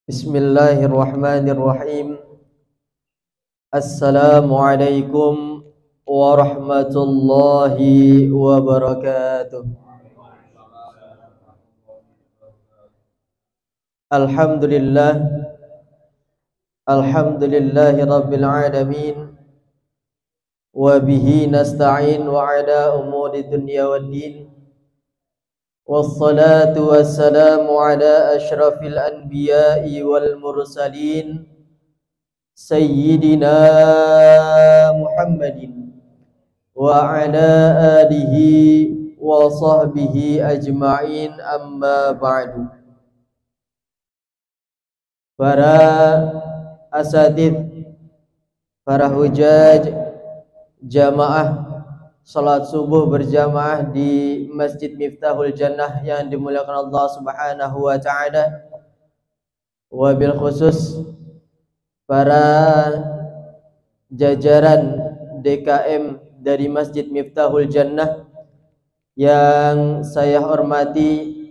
Bismillahirrahmanirrahim. Assalamualaikum warahmatullahi wabarakatuh. Alhamdulillah. Alhamdulillahi rabbil alamin. Wa bihi nasta'in wa ala umuri dunya waddin. Wassalatu wassalamu ala ashrafil anbiya'i wal mursalin Sayyidina Muhammadin wa ala alihi wa sahbihi ajma'in, amma ba'du. Para asatidz, para hujaj, jamaah salat subuh berjamaah di Masjid Miftahul Jannah yang dimuliakan Allah Subhanahu wa taala, wabil khusus para jajaran DKM dari Masjid Miftahul Jannah yang saya hormati.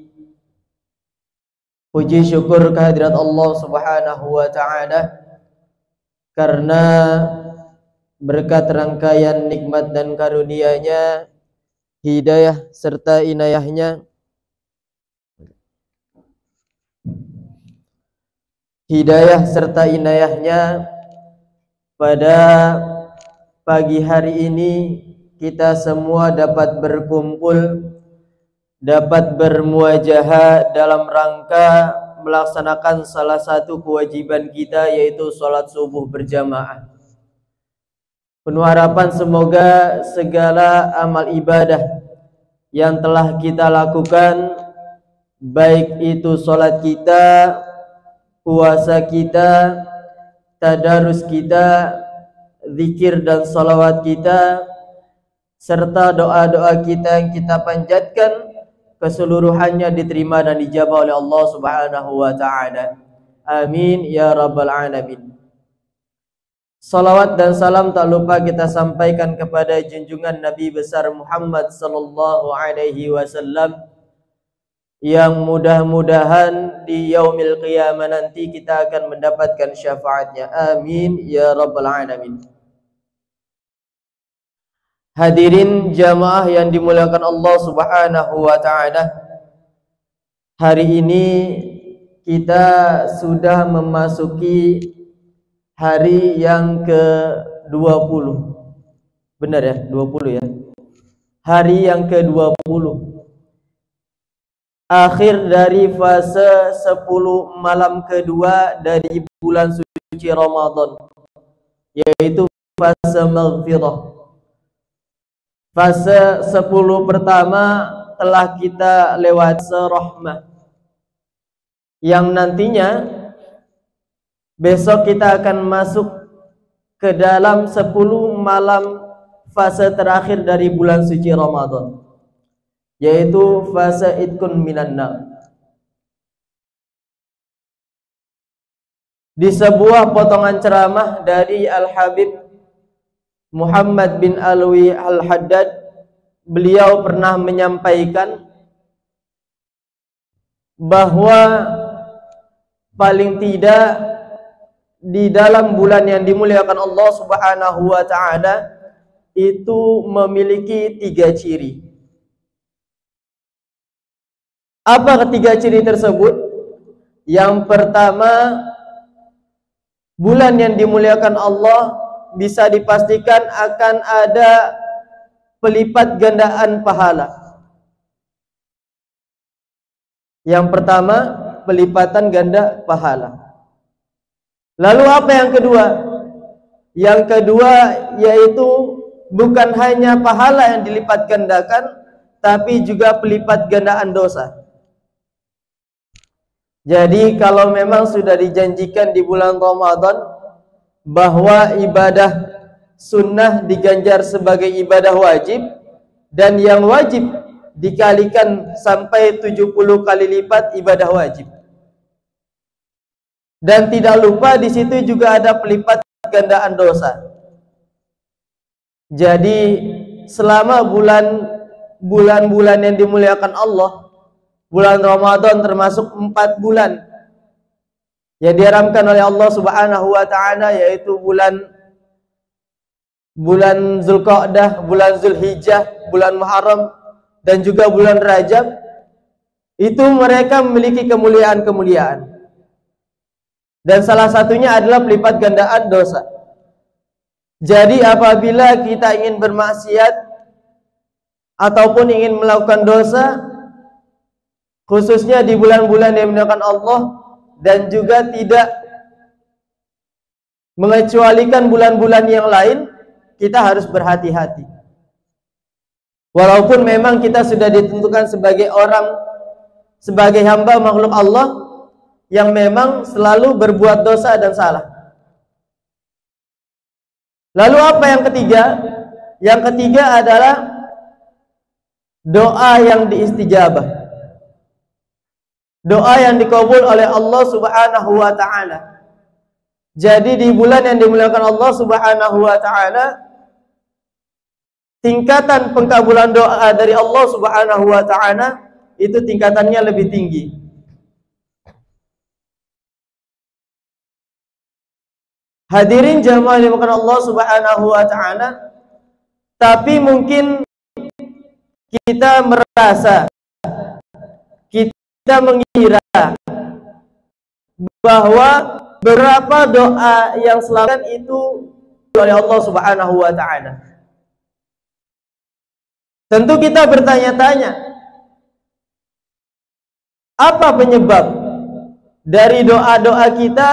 Puji syukur kehadirat Allah Subhanahu wa taala karena berkat rangkaian nikmat dan karunia-Nya, hidayah serta inayahnya, pada pagi hari ini kita semua dapat berkumpul, dapat bermuajahah dalam rangka melaksanakan salah satu kewajiban kita, yaitu sholat subuh berjamaah. Penuh harapan semoga segala amal ibadah yang telah kita lakukan, baik itu sholat kita, puasa kita, tadarus kita, zikir dan salawat kita, serta doa-doa kita yang kita panjatkan, keseluruhannya diterima dan dijabah oleh Allah Subhanahu wa taala. Amin ya rabbal alamin. Salawat dan salam tak lupa kita sampaikan kepada junjungan Nabi besar Muhammad sallallahu alaihi wasallam, yang mudah-mudahan di yaumil qiyamah nanti kita akan mendapatkan syafaatnya. Amin ya rabbal alamin. Hadirin jamaah yang dimuliakan Allah Subhanahu wa taala, hari ini kita sudah memasuki hari yang ke-20. Benar ya? 20 ya. Hari yang ke-20. Akhir dari fase 10 malam kedua dari bulan suci Ramadan, yaitu fase maghfirah. Fase 10 pertama telah kita lewat serahmah, yang nantinya besok kita akan masuk ke dalam 10 malam fase terakhir dari bulan suci Ramadan, yaitu fase idkun minan nar. Di sebuah potongan ceramah dari Al-Habib Muhammad bin Alwi Al-Haddad, beliau pernah menyampaikan bahwa paling tidak di dalam bulan yang dimuliakan Allah Subhanahu wa taala itu memiliki 3 ciri. Apa ketiga ciri tersebut? Yang pertama, bulan yang dimuliakan Allah bisa dipastikan akan ada pelipat gandaan pahala. Yang pertama, pelipatan ganda pahala. Lalu apa yang kedua? Yang kedua yaitu bukan hanya pahala yang dilipat gandakan, tapi juga pelipat gandaan dosa. Jadi kalau memang sudah dijanjikan di bulan Ramadan bahwa ibadah sunnah diganjar sebagai ibadah wajib, dan yang wajib dikalikan sampai 70 kali lipat ibadah wajib. Dan tidak lupa di situ juga ada pelipat gandaan dosa. Jadi selama bulan-bulan yang dimuliakan Allah, bulan Ramadan termasuk 4 bulan yang diharamkan oleh Allah Subhanahu wa taala, yaitu bulan Zulqa'dah, bulan Zulhijjah, bulan Muharram, dan juga bulan Rajab, itu mereka memiliki kemuliaan-kemuliaan. Dan salah satunya adalah pelipat gandaan dosa. Jadi apabila kita ingin bermaksiat ataupun ingin melakukan dosa, khususnya di bulan-bulan yang dimuliakan Allah, dan juga tidak mengecualikan bulan-bulan yang lain, kita harus berhati-hati. Walaupun memang kita sudah ditentukan sebagai hamba makhluk Allah yang memang selalu berbuat dosa dan salah. Lalu apa yang ketiga? Yang ketiga adalah doa yang diistijabah. Doa yang dikabul oleh Allah Subhanahu wa taala. Jadi di bulan yang dimuliakan Allah Subhanahu wa taala, tingkatan pengkabulan doa dari Allah Subhanahu wa taala itu tingkatannya lebih tinggi. Hadirin jamaah yang dimuliakan Allah Subhanahu wa taala, tapi mungkin kita merasa, kita mengira bahwa beberapa doa yang selama itu oleh Allah Subhanahu wa taala. Tentu kita bertanya-tanya, apa penyebab dari doa-doa kita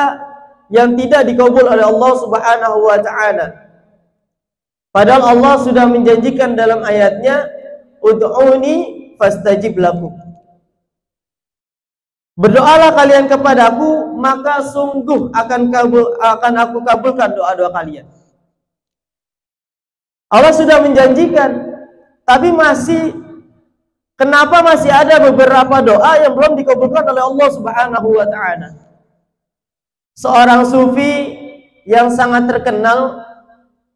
yang tidak dikabul oleh Allah Subhanahu wa taala? Padahal Allah sudah menjanjikan dalam ayatnya, ud'uni fastajib lakum. Berdoalah kalian kepadaku, maka sungguh akan aku kabulkan doa-doa kalian. Allah sudah menjanjikan, tapi kenapa masih ada beberapa doa yang belum dikabulkan oleh Allah Subhanahu wa taala? Seorang sufi yang sangat terkenal,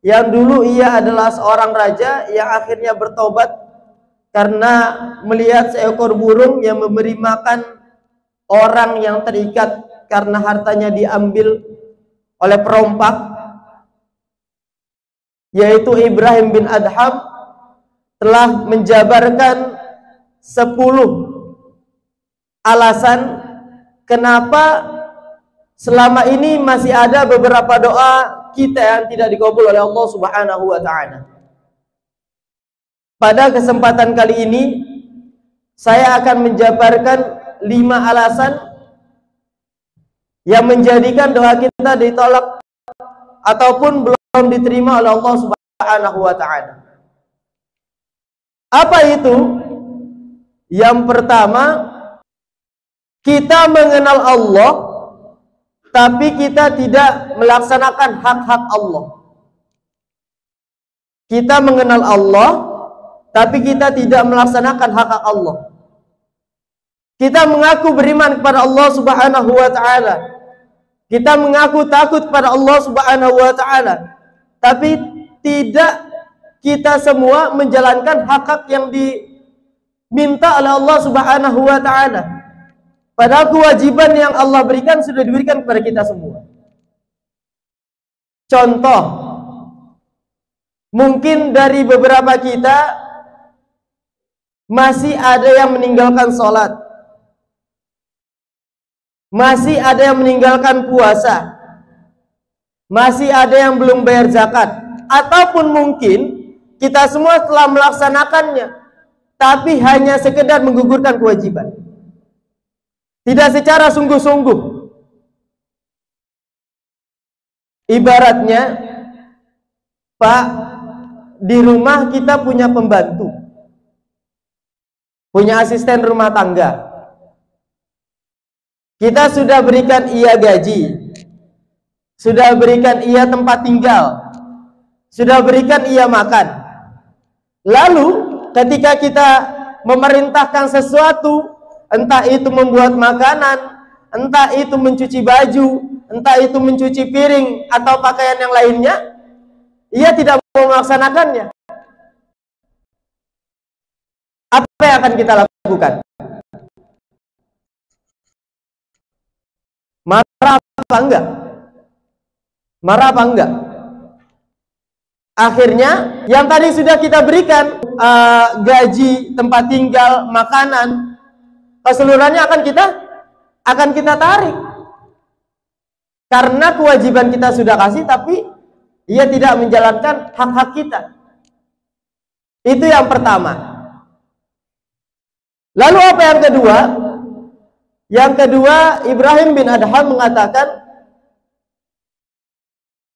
yang dulu ia adalah seorang raja yang akhirnya bertobat karena melihat seekor burung yang memberi makan orang yang terikat karena hartanya diambil oleh perompak, yaitu Ibrahim bin Adham, telah menjabarkan 10 alasan kenapa selama ini masih ada beberapa doa kita yang tidak dikabul oleh Allah Subhanahu wa taala. Pada kesempatan kali ini saya akan menjabarkan 5 alasan yang menjadikan doa kita ditolak ataupun belum diterima oleh Allah Subhanahu wa taala. Apa itu? Yang pertama, kita mengenal Allah, tapi kita tidak melaksanakan hak-hak Allah. Kita mengenal Allah, tapi kita tidak melaksanakan hak-hak Allah. Kita mengaku beriman kepada Allah Subhanahu wa taala. Kita mengaku takut kepada Allah Subhanahu wa taala, tapi tidak kita semua menjalankan hak-hak yang diminta oleh Allah Subhanahu wa taala. Padahal kewajiban yang Allah berikan sudah diberikan kepada kita semua. Contoh, mungkin dari beberapa kita masih ada yang meninggalkan sholat, masih ada yang meninggalkan puasa, masih ada yang belum bayar zakat, ataupun mungkin kita semua telah melaksanakannya, tapi hanya sekedar menggugurkan kewajiban, tidak secara sungguh-sungguh. Ibaratnya, Pak, di rumah kita punya pembantu, punya asisten rumah tangga. Kita sudah berikan ia gaji, sudah berikan ia tempat tinggal, sudah berikan ia makan. Lalu ketika kita memerintahkan sesuatu, entah itu membuat makanan, entah itu mencuci baju, entah itu mencuci piring atau pakaian yang lainnya, ia tidak mau melaksanakannya. Apa yang akan kita lakukan? Marah apa enggak? Marah apa enggak? Akhirnya yang tadi sudah kita berikan gaji, tempat tinggal, makanan, keseluruhannya akan kita tarik. Karena kewajiban kita sudah kasih, tapi ia tidak menjalankan hak-hak kita. Itu yang pertama. Lalu apa yang kedua? Yang kedua, Ibrahim bin Adham mengatakan,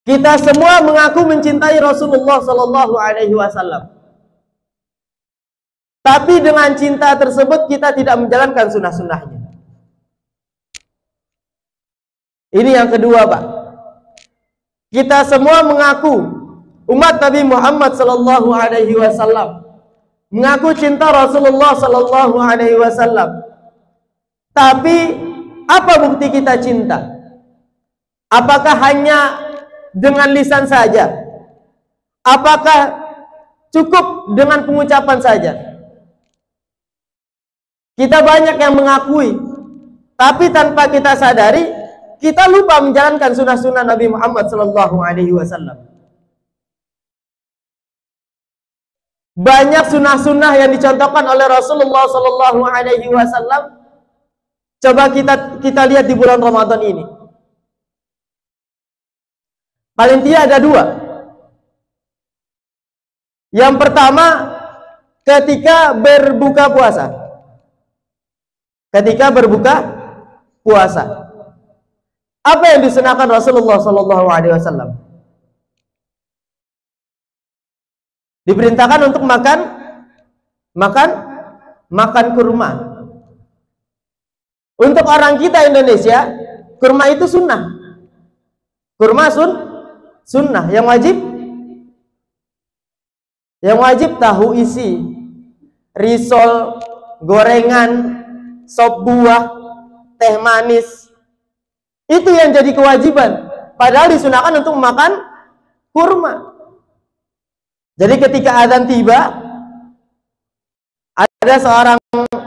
kita semua mengaku mencintai Rasulullah Sallallahu Alaihi Wasallam, tapi dengan cinta tersebut kita tidak menjalankan sunnah-sunnahnya. Ini yang kedua, Pak. Kita semua mengaku umat Nabi Muhammad Sallallahu Alaihi Wasallam, mengaku cinta Rasulullah Sallallahu Alaihi Wasallam, tapi apa bukti kita cinta? Apakah hanya dengan lisan saja? Apakah cukup dengan pengucapan saja? Kita banyak yang mengakui, tapi tanpa kita sadari, kita lupa menjalankan sunnah-sunnah Nabi Muhammad Sallallahu Alaihi Wasallam. Banyak sunnah-sunnah yang dicontohkan oleh Rasulullah Sallallahu Alaihi Wasallam. Coba kita lihat di bulan Ramadan ini. Paling tidak ada dua. Yang pertama, ketika berbuka puasa. Ketika berbuka puasa, apa yang disunahkan Rasulullah Sallallahu Alaihi Wasallam? Diperintahkan untuk makan kurma. Untuk orang kita Indonesia, kurma itu sunnah. Kurma sunnah. Yang wajib tahu isi, risol, gorengan, sop buah, teh manis. Itu yang jadi kewajiban. Padahal disunahkan untuk makan kurma. Jadi ketika azan tiba, ada seorang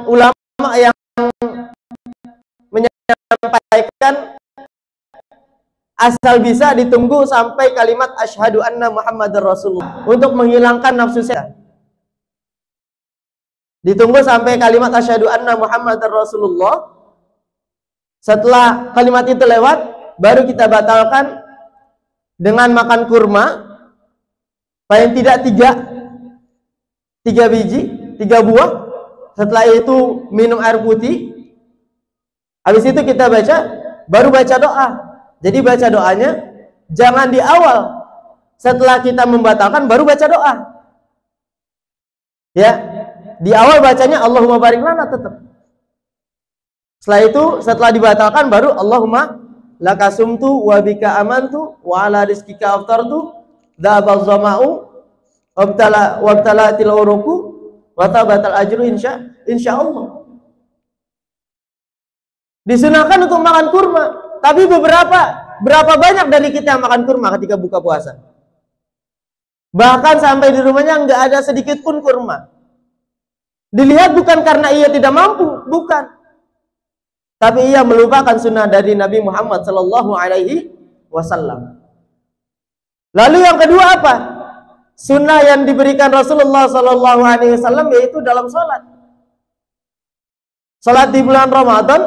ulama yang menyampaikan, asal bisa ditunggu sampai kalimat asyhadu anna Muhammadar Rasulullah, untuk menghilangkan nafsu setan. Ditunggu sampai kalimat asyhadu anna Muhammadar Rasulullah. Setelah kalimat itu lewat, baru kita batalkan dengan makan kurma. Paling tidak tiga biji, 3 buah. Setelah itu minum air putih. Habis itu kita baru baca doa. Jadi baca doanya jangan di awal. Setelah kita membatalkan baru baca doa. Ya, di awal bacanya Allahumma barik lana tetap. Setelah itu, setelah dibatalkan baru Allahumma lakasumtu wa bika amantu wa ala rizkika aftartu dzabal zama'u wabtalatil uruku wa tabatal ajru insyaallah. Disunahkan untuk makan kurma, tapi berapa banyak dari kita yang makan kurma ketika buka puasa? Bahkan sampai di rumahnya nggak ada sedikit pun kurma. Dilihat bukan karena ia tidak mampu, bukan. Tapi ia melupakan sunnah dari Nabi Muhammad Sallallahu Alaihi Wasallam. Lalu yang kedua apa? Sunnah yang diberikan Rasulullah Sallallahu Alaihi Wasallam yaitu dalam sholat. Sholat di bulan Ramadan,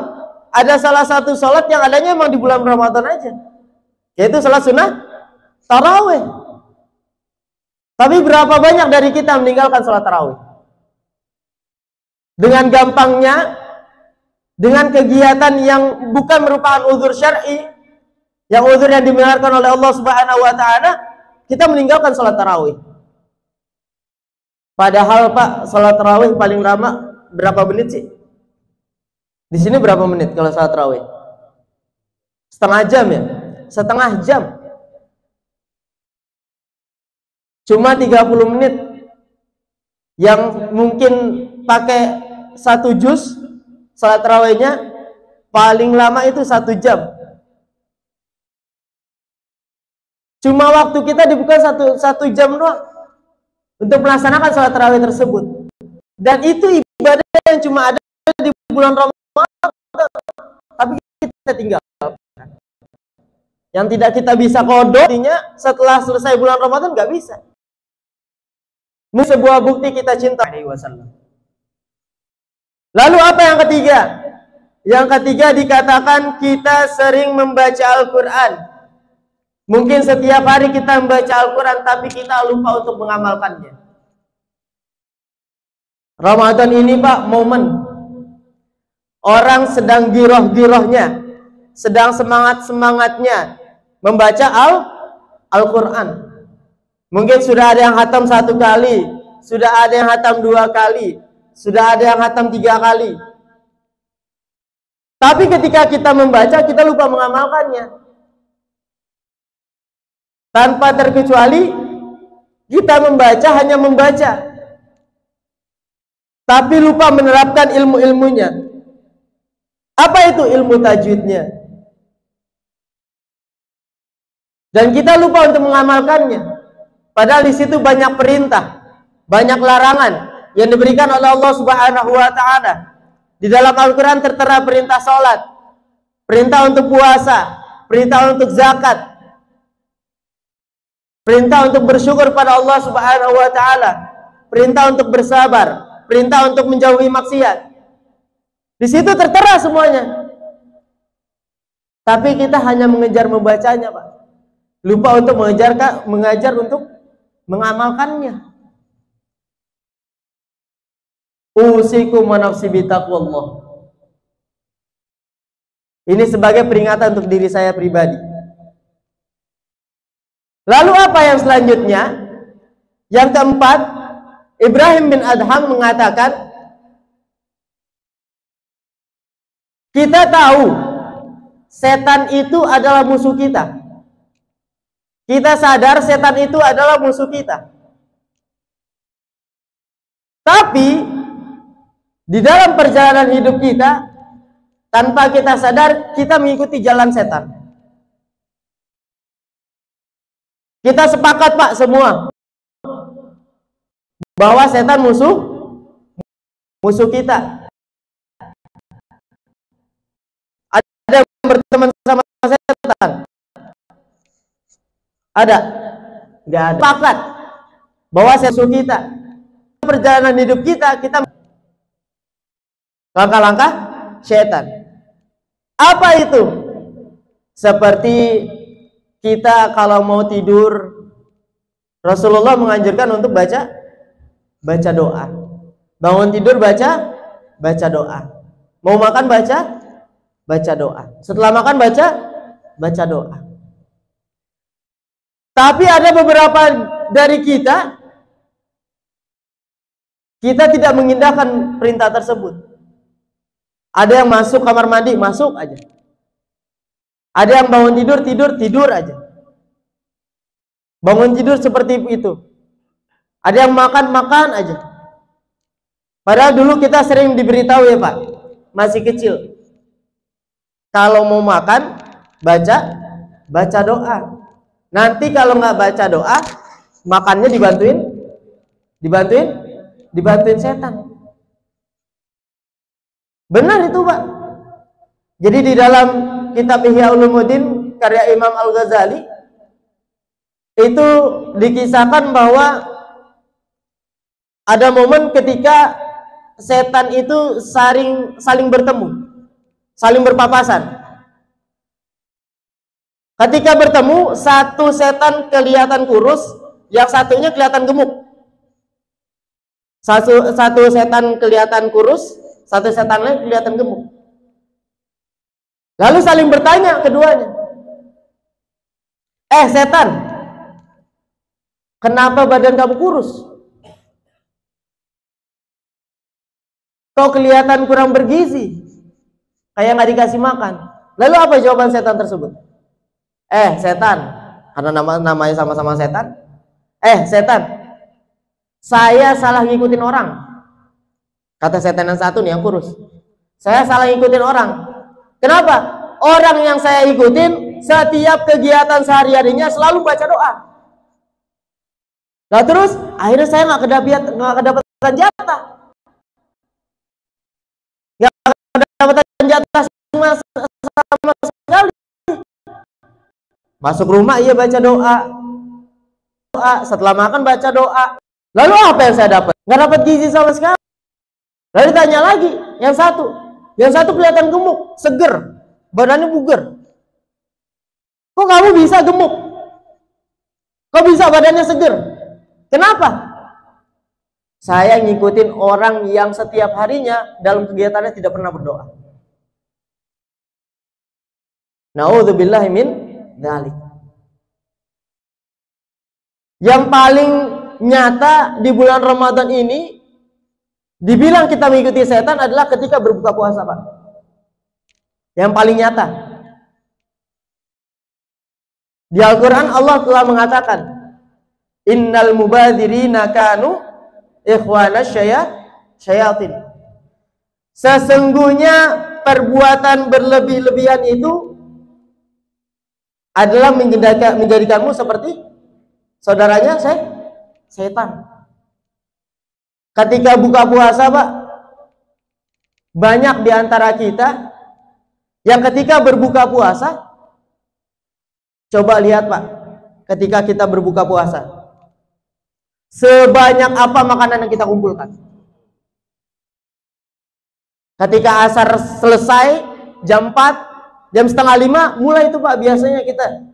ada salah satu sholat yang adanya memang di bulan Ramadan aja, yaitu sholat sunnah tarawih. Tapi berapa banyak dari kita meninggalkan sholat tarawih? Dengan gampangnya, dengan kegiatan yang bukan merupakan uzur syar'i, yang uzur yang dibenarkan oleh Allah Subhanahu wa taala, kita meninggalkan sholat tarawih. Padahal Pak, sholat tarawih paling lama berapa menit sih? Di sini berapa menit kalau sholat tarawih? Setengah jam ya? Setengah jam. Cuma 30 menit. Yang mungkin pakai 1 juz salat tarawihnya paling lama itu 1 jam. Cuma waktu kita dibuka satu jam doang untuk melaksanakan salat tarawih tersebut. Dan itu ibadah yang cuma ada di bulan Ramadan, tapi kita tinggal. Yang tidak kita bisa qadha, artinya setelah selesai bulan Ramadan nggak bisa. Ini sebuah bukti kita cinta alaihi wasallam. Lalu apa yang ketiga? Yang ketiga dikatakan kita sering membaca Al-Quran. Mungkin setiap hari kita membaca Al-Quran, tapi kita lupa untuk mengamalkannya. Ramadan ini Pak, momen orang sedang giroh-girohnya, sedang semangat-semangatnya membaca Al-Quran. Mungkin sudah ada yang khatam 1 kali, sudah ada yang khatam 2 kali, sudah ada yang khatam 3 kali. Tapi ketika kita membaca, kita lupa mengamalkannya. Tanpa terkecuali, kita membaca hanya membaca, tapi lupa menerapkan ilmu-ilmunya. Apa itu ilmu tajwidnya? Dan kita lupa untuk mengamalkannya. Padahal di situ banyak perintah, banyak larangan yang diberikan oleh Allah Subhanahu wa taala. Di dalam Al-Qur'an tertera perintah salat, perintah untuk puasa, perintah untuk zakat, perintah untuk bersyukur pada Allah Subhanahu wa taala, perintah untuk bersabar, perintah untuk menjauhi maksiat. Di situ tertera semuanya. Tapi kita hanya mengejar membacanya, Pak. Lupa untuk mengajar untuk mengamalkannya. Usikum wa nafsi bitaqwallah. Ini sebagai peringatan untuk diri saya pribadi. Lalu apa yang selanjutnya? Yang keempat, Ibrahim bin Adham mengatakan, kita tahu setan itu adalah musuh kita. Kita sadar setan itu adalah musuh kita. Tapi di dalam perjalanan hidup kita, tanpa kita sadar, kita mengikuti jalan setan. Kita sepakat Pak semua bahwa setan musuh kita. Ada yang berteman sama setan? Ada? Nggak ada. Sepakat bahwa musuh kita. Perjalanan hidup kita langkah-langkah setan. Apa itu? Seperti kita kalau mau tidur, Rasulullah menganjurkan untuk baca doa. Bangun tidur baca doa. Mau makan baca doa. Setelah makan baca doa. Tapi ada beberapa dari kita tidak mengindahkan perintah tersebut. Ada yang masuk kamar mandi, masuk aja. Ada yang bangun tidur aja. Bangun tidur seperti itu. Ada yang makan aja. Padahal dulu kita sering diberitahu ya Pak, masih kecil, kalau mau makan baca doa. Nanti kalau nggak baca doa, makannya dibantuin setan. Benar itu Pak. Jadi di dalam kitab Ihya Ulumuddin karya Imam Al-Ghazali itu dikisahkan bahwa ada momen ketika setan itu saling bertemu, saling berpapasan. Ketika bertemu, satu setan kelihatan kurus, yang satunya kelihatan gemuk. Satu setan kelihatan kurus, satu setan lain kelihatan gemuk. Lalu saling bertanya keduanya, setan, kenapa badan kamu kurus? Kau kelihatan kurang bergizi, kayak nggak dikasih makan. Lalu apa jawaban setan tersebut? Setan, karena namanya sama-sama setan. Setan, saya salah ngikutin orang. Kata setan yang satu nih yang kurus, saya salah ngikutin orang. Kenapa? Orang yang saya ikutin setiap kegiatan sehari-harinya selalu baca doa. Nah terus akhirnya saya nggak kedapatan jatah. Nggak kedapatan jatah sama sekali. Masuk rumah iya baca doa. Setelah makan baca doa. Lalu apa yang saya dapat? Nggak dapat gizi sama sekali. Lalu ditanya lagi, yang satu kelihatan gemuk, seger, badannya buger. Kok kamu bisa gemuk? Kok bisa badannya seger? Kenapa? Saya ngikutin orang yang setiap harinya dalam kegiatannya tidak pernah berdoa. Na'udzubillahi min dzalik. Yang paling nyata di bulan Ramadan ini dibilang kita mengikuti setan adalah ketika berbuka puasa, Pak. Yang paling nyata. Di Al-Quran Allah telah mengatakan, innal mubadzirina kanu ikhwana syayatin. Sesungguhnya perbuatan berlebih-lebihan itu adalah menjadikanmu seperti saudaranya setan. Ketika buka puasa, Pak, banyak di antara kita yang ketika berbuka puasa, coba lihat, Pak, ketika kita berbuka puasa, sebanyak apa makanan yang kita kumpulkan. Ketika asar selesai, jam 4, jam setengah 5, mulai itu, Pak, biasanya kita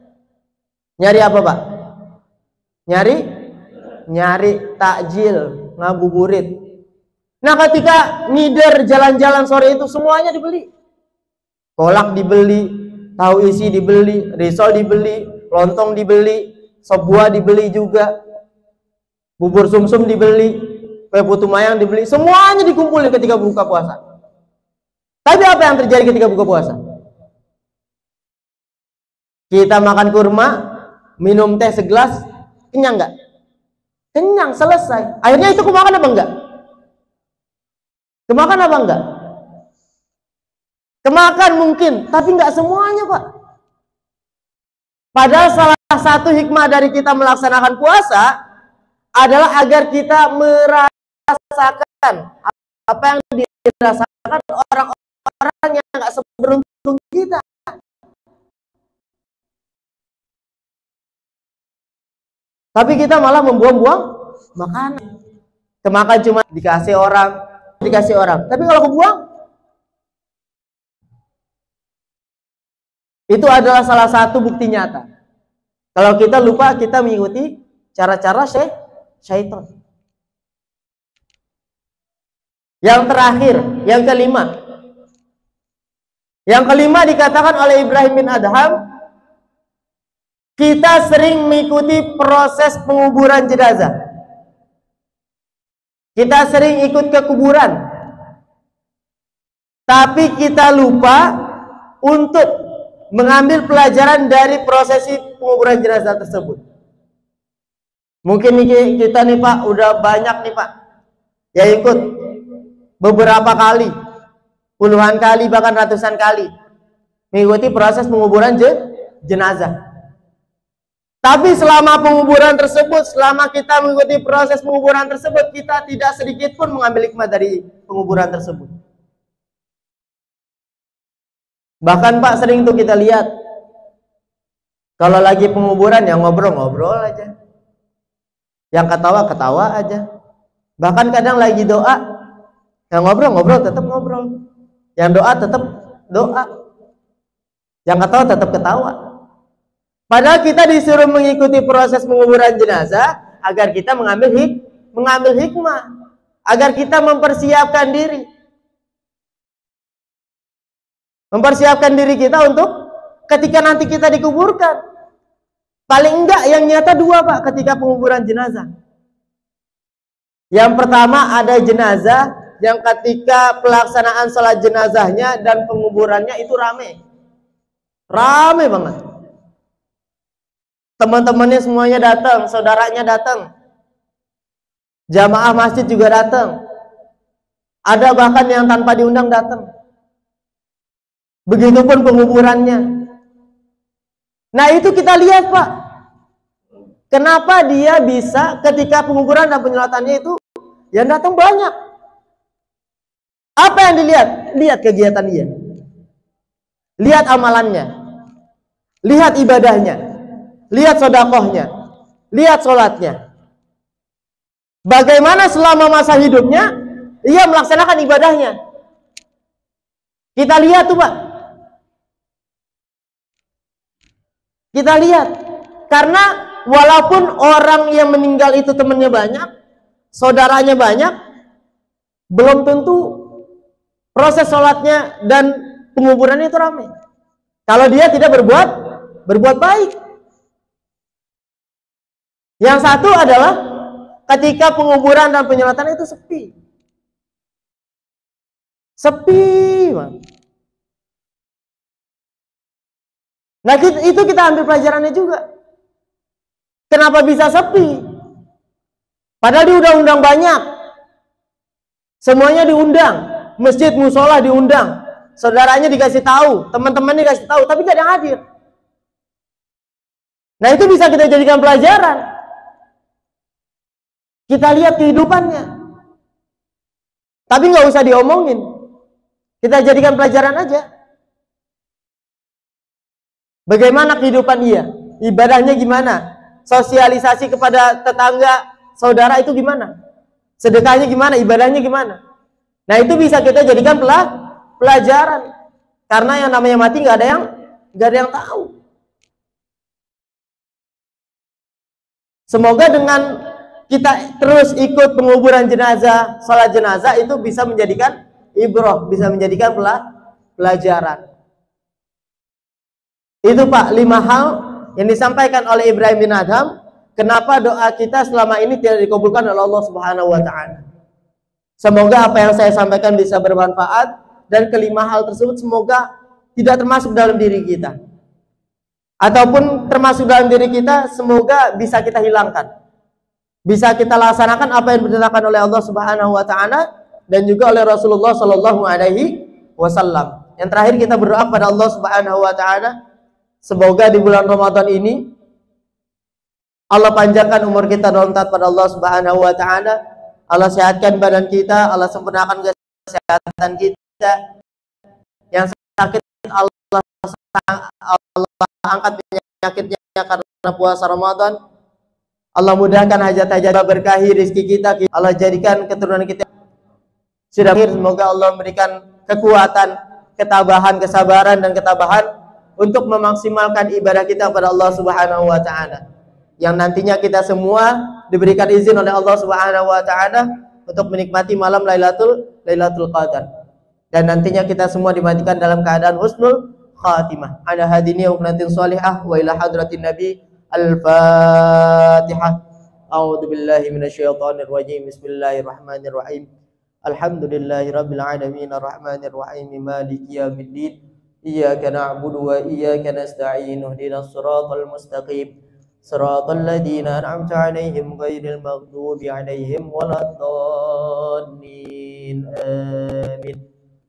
nyari apa, Pak? Nyari takjil, ngabuburit. Nah, ketika ngider jalan-jalan sore itu semuanya dibeli. Kolak dibeli, tahu isi dibeli, risol dibeli, lontong dibeli, sop buah dibeli juga, bubur sumsum dibeli, kue putu mayang dibeli, semuanya dikumpulin ketika buka puasa. Tapi apa yang terjadi ketika buka puasa? Kita makan kurma, minum teh segelas, kenyang nggak? Kenyang, selesai. Akhirnya itu kemakan apa enggak? Kemakan apa enggak? Kemakan mungkin, tapi enggak semuanya, Pak. Padahal salah satu hikmah dari kita melaksanakan puasa adalah agar kita merasakan apa yang dirasakan orang-orang yang enggak seberuntung kita. Tapi kita malah membuang-buang makanan. Kemakan cuma dikasih orang. Tapi kalau kebuang, itu adalah salah satu bukti nyata. Kalau kita lupa, kita mengikuti cara-cara syaitan. Yang terakhir, yang kelima. Yang kelima dikatakan oleh Ibrahim bin Adham, kita sering mengikuti proses penguburan jenazah. Kita sering ikut ke kuburan. Tapi kita lupa untuk mengambil pelajaran dari prosesi penguburan jenazah tersebut. Mungkin kita nih, Pak, udah banyak nih, Pak, ya ikut beberapa kali, puluhan kali, bahkan ratusan kali mengikuti proses penguburan jenazah. Tapi selama penguburan tersebut, selama kita mengikuti proses penguburan tersebut, kita tidak sedikit pun mengambil hikmah dari penguburan tersebut. Bahkan, Pak, sering tuh kita lihat, kalau lagi penguburan yang ngobrol-ngobrol aja, yang ketawa-ketawa aja. Bahkan kadang lagi doa, yang ngobrol-ngobrol tetap ngobrol, yang doa tetap doa, yang ketawa tetap ketawa. Padahal kita disuruh mengikuti proses penguburan jenazah agar kita mengambil hikmah, agar kita mempersiapkan diri kita untuk ketika nanti kita dikuburkan. Paling enggak yang nyata dua, Pak, ketika penguburan jenazah. Yang pertama, ada jenazah yang ketika pelaksanaan sholat jenazahnya dan penguburannya itu rame banget. Teman-temannya semuanya datang, saudaranya datang, jamaah masjid juga datang, ada bahkan yang tanpa diundang datang. Begitupun penguburannya. Nah, itu kita lihat, Pak, kenapa dia bisa ketika penguburan dan penyolatannya itu yang datang banyak. Apa yang dilihat? Lihat kegiatan dia, lihat amalannya, lihat ibadahnya. lihat sedekahnya, lihat sholatnya. Bagaimana selama masa hidupnya ia melaksanakan ibadahnya. Kita lihat tuh Pak. Kita lihat. Karena walaupun orang yang meninggal itu temannya banyak, saudaranya banyak, belum tentu proses sholatnya dan penguburannya itu ramai. Kalau dia tidak berbuat baik. Yang satu adalah ketika penguburan dan penyolatan itu sepi. Sepi, man. Nah, itu kita ambil pelajarannya juga. Kenapa bisa sepi? Padahal diundang-undang banyak. Semuanya diundang. Masjid, musola diundang. Saudaranya dikasih tahu, teman-temannya dikasih tahu, tapi tidak ada yang hadir. Nah, itu bisa kita jadikan pelajaran. Kita lihat kehidupannya. Tapi nggak usah diomongin. Kita jadikan pelajaran aja. Bagaimana kehidupan ia? Ibadahnya gimana? Sosialisasi kepada tetangga, saudara itu gimana? Sedekahnya gimana? Ibadahnya gimana? Nah, itu bisa kita jadikan pelajaran. Karena yang namanya mati nggak ada yang tahu. Semoga dengan kita terus ikut penguburan jenazah, sholat jenazah itu bisa menjadikan ibrah, bisa menjadikan pelajaran. Itu Pak, 5 hal yang disampaikan oleh Ibrahim bin Adham. Kenapa doa kita selama ini tidak dikabulkan oleh Allah Subhanahu wa Ta'ala. Semoga apa yang saya sampaikan bisa bermanfaat, dan kelima hal tersebut semoga tidak termasuk dalam diri kita, ataupun termasuk dalam diri kita, semoga bisa kita hilangkan, bisa kita laksanakan apa yang diperintahkan oleh Allah Subhanahu wa Ta'ala dan juga oleh Rasulullah Sallallahu Alaihi Wasallam. Yang terakhir, kita berdoa kepada Allah Subhanahu wa Ta'ala, semoga di bulan Ramadan ini Allah panjangkan umur kita dalam taat pada Allah Subhanahu wa Ta'ala. Allah sehatkan badan kita, Allah sempurnakan kesehatan kita. Yang sakit Allah angkat penyakitnya karena puasa Ramadan. Allah mudahkan hajat-hajat, berkahi rezeki kita. Allah jadikan keturunan kita sudah akhir. Semoga Allah memberikan kekuatan, ketabahan, kesabaran dan ketabahan untuk memaksimalkan ibadah kita kepada Allah Subhanahu wa Ta'ala. Yang nantinya kita semua diberikan izin oleh Allah Subhanahu wa Ta'ala untuk menikmati malam Lailatul Qadar. Dan nantinya kita semua dimatikan dalam keadaan husnul khatimah. Ala hadini wa qanatin salihah wa ila hadratin nabi. Al-Fatihah. A'udzu billahi minasyaitonir rajim. Bismillahirrahmanirrahim. Alhamdulillahi rabbil alamin arrahmanir rahim maliki yaumiddin. Iyyaka na'budu wa iyyaka nasta'in. Ihdinas siratal mustaqim. Siratal ladzina an'amta 'alaihim ghairil maghdubi 'alaihim waladdallin. Amin.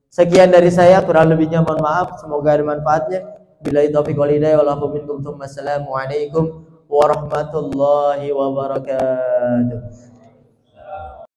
Sekian dari saya, kurang lebihnya mohon maaf. Semoga ada manfaatnya. Billahi taufiq wal hidayah. Wallahu minkum. Assalamualaikum warahmatullahi wabarakatuh.